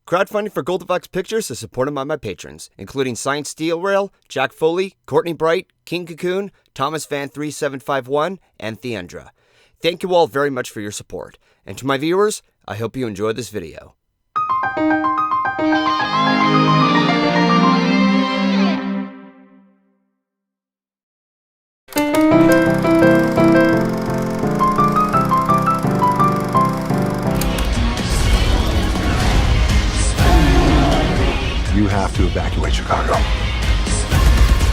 Crowdfunding for GoldenFox Pictures is supported by my patrons, including Science Steel Rail, Jack Foley, Courtney Bright, King Cocoon, Thomas Fan 3751, and Theandra. Thank you all very much for your support. And to my viewers, I hope you enjoy this video. You have to evacuate Chicago.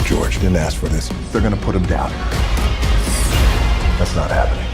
George didn't ask for this. They're gonna put him down. That's not happening.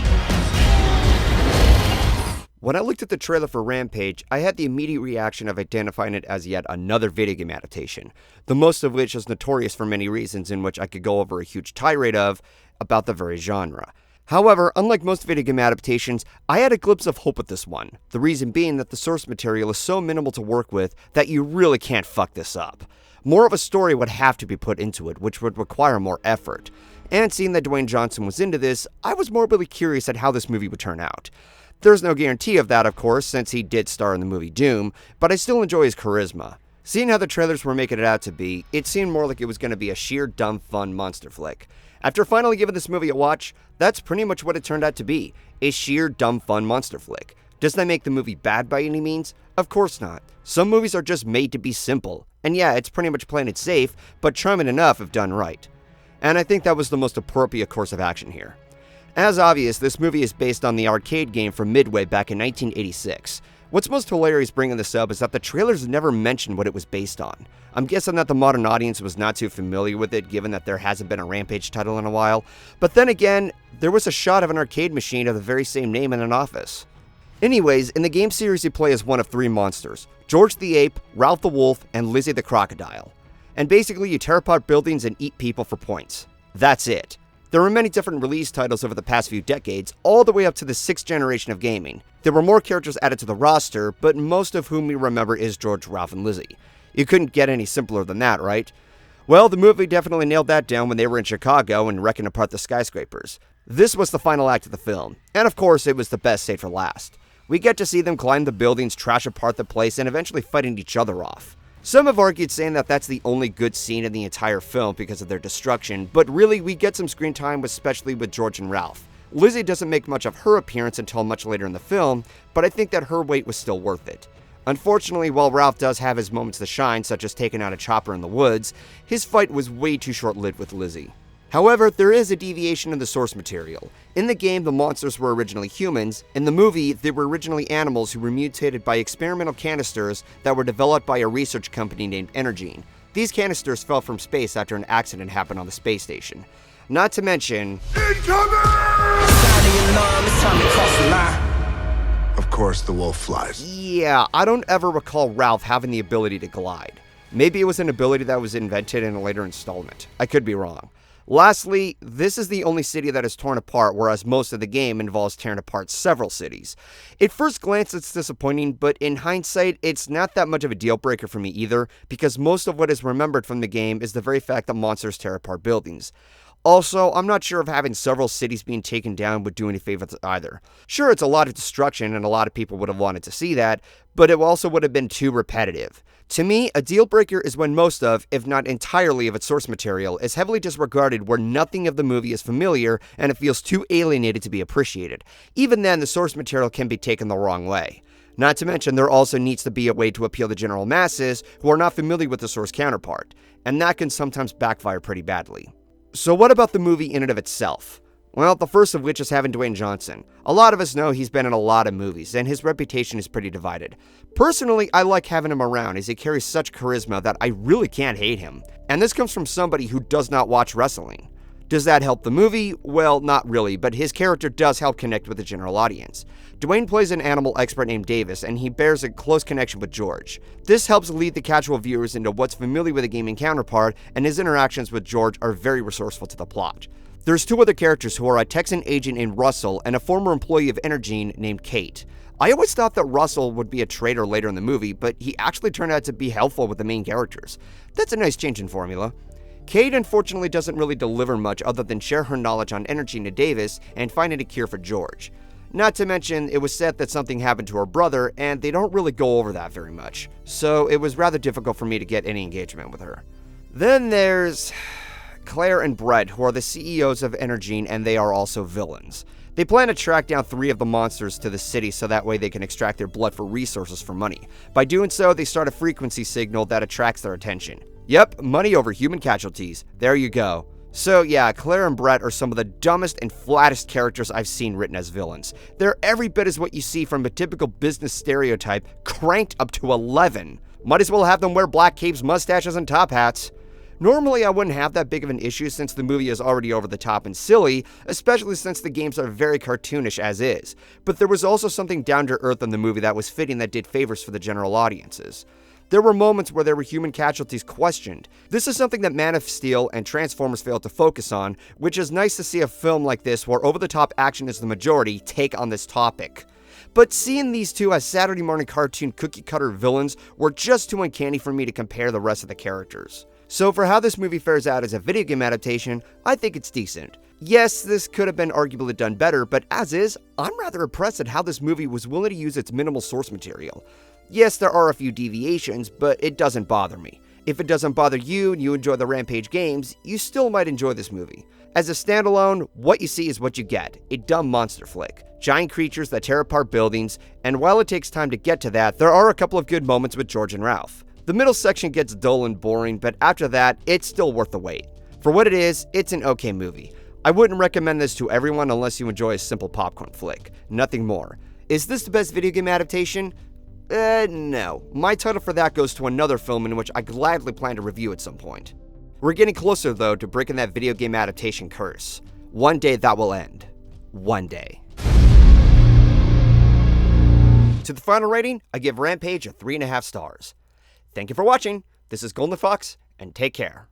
When I looked at the trailer for Rampage, I had the immediate reaction of identifying it as yet another video game adaptation, the most of which is notorious for many reasons in which I could go over a huge tirade of about the very genre. However, unlike most video game adaptations, I had a glimpse of hope with this one, the reason being that the source material is so minimal to work with that you really can't fuck this up. More of a story would have to be put into it, which would require more effort. And seeing that Dwayne Johnson was into this, I was morbidly curious at how this movie would turn out. There's no guarantee of that, of course, since he did star in the movie Doom, but I still enjoy his charisma. Seeing how the trailers were making it out to be, it seemed more like it was going to be a sheer dumb fun monster flick. After finally giving this movie a watch, that's pretty much what it turned out to be, a sheer dumb fun monster flick. Does that make the movie bad by any means? Of course not. Some movies are just made to be simple, and yeah, it's pretty much playing it safe, but charming enough if done right. And I think that was the most appropriate course of action here. As obvious, this movie is based on the arcade game from Midway back in 1986. What's most hilarious bringing this up is that the trailers never mentioned what it was based on. I'm guessing that the modern audience was not too familiar with it, given that there hasn't been a Rampage title in a while. But then again, there was a shot of an arcade machine of the very same name in an office. Anyways, in the game series you play as one of three monsters: George the Ape, Ralph the Wolf, and Lizzie the Crocodile. And basically you tear apart buildings and eat people for points. That's it. There were many different release titles over the past few decades, all the way up to the 6th generation of gaming. There were more characters added to the roster, but most of whom we remember is George, Ralph, and Lizzie. You couldn't get any simpler than that, right? Well, the movie definitely nailed that down when they were in Chicago and wrecking apart the skyscrapers. This was the final act of the film, and of course it was the best saved for last. We get to see them climb the buildings, trash apart the place, and eventually fighting each other off. Some have argued saying that that's the only good scene in the entire film because of their destruction, but really we get some screen time, especially with George and Ralph. Lizzie doesn't make much of her appearance until much later in the film, but I think that her wait was still worth it. Unfortunately, while Ralph does have his moments to shine, such as taking out a chopper in the woods, his fight was way too short-lived with Lizzie. However, there is a deviation in the source material. In the game, the monsters were originally humans. In the movie, they were originally animals who were mutated by experimental canisters that were developed by a research company named Energene. These canisters fell from space after an accident happened on the space station. Not to mention... Of course, the wolf flies. Yeah, I don't ever recall Ralph having the ability to glide. Maybe it was an ability that was invented in a later installment. I could be wrong. Lastly, this is the only city that is torn apart, whereas most of the game involves tearing apart several cities. At first glance, it's disappointing, but in hindsight, it's not that much of a deal breaker for me either, because most of what is remembered from the game is the very fact that monsters tear apart buildings. Also, I'm not sure if having several cities being taken down would do any favors either. Sure, it's a lot of destruction, and a lot of people would have wanted to see that, but it also would have been too repetitive. To me, a deal breaker is when most of, if not entirely of its source material, is heavily disregarded where nothing of the movie is familiar and it feels too alienated to be appreciated. Even then, the source material can be taken the wrong way. Not to mention, there also needs to be a way to appeal to general masses who are not familiar with the source counterpart, and that can sometimes backfire pretty badly. So what about the movie in and of itself? Well, the first of which is having Dwayne Johnson. A lot of us know he's been in a lot of movies, and his reputation is pretty divided. Personally, I like having him around as he carries such charisma that I really can't hate him. And this comes from somebody who does not watch wrestling. Does that help the movie? Well, not really, but his character does help connect with the general audience. Dwayne plays an animal expert named Davis, and he bears a close connection with George. This helps lead the casual viewers into what's familiar with a gaming counterpart, and his interactions with George are very resourceful to the plot. There's two other characters who are a Texan agent named Russell and a former employee of Energene named Kate. I always thought that Russell would be a traitor later in the movie, but he actually turned out to be helpful with the main characters. That's a nice change in formula. Kate unfortunately doesn't really deliver much other than share her knowledge on Energene to Davis and finding a cure for George. Not to mention, it was said that something happened to her brother, and they don't really go over that very much, so it was rather difficult for me to get any engagement with her. Then there's Claire and Brett, who are the CEOs of Energene, and they are also villains. They plan to track down 3 of the monsters to the city so that way they can extract their blood for resources for money. By doing so, they start a frequency signal that attracts their attention. Yep, money over human casualties. There you go. So yeah, Claire and Brett are some of the dumbest and flattest characters I've seen written as villains. They're every bit as what you see from a typical business stereotype, cranked up to 11. Might as well have them wear black capes, mustaches, and top hats. Normally, I wouldn't have that big of an issue since the movie is already over the top and silly, especially since the games are very cartoonish as is. But there was also something down to earth in the movie that was fitting that did favors for the general audiences. There were moments where there were human casualties questioned. This is something that Man of Steel and Transformers failed to focus on, which is nice to see a film like this where over-the-top action is the majority take on this topic. But seeing these two as Saturday morning cartoon cookie-cutter villains were just too uncanny for me to compare the rest of the characters. So for how this movie fares out as a video game adaptation, I think it's decent. Yes, this could have been arguably done better, but as is, I'm rather impressed at how this movie was willing to use its minimal source material. Yes, there are a few deviations, but it doesn't bother me. If it doesn't bother you and you enjoy the Rampage games, you still might enjoy this movie. As a standalone, what you see is what you get, a dumb monster flick. Giant creatures that tear apart buildings, and while it takes time to get to that, there are a couple of good moments with George and Ralph. The middle section gets dull and boring, but after that, it's still worth the wait. For what it is, it's an okay movie. I wouldn't recommend this to everyone unless you enjoy a simple popcorn flick. Nothing more. Is this the best video game adaptation? No. My title for that goes to another film in which I gladly plan to review at some point. We're getting closer, though, to breaking that video game adaptation curse. One day that will end. One day. To the final rating, I give Rampage a 3.5 stars. Thank you for watching. This is GoldenFox, and take care.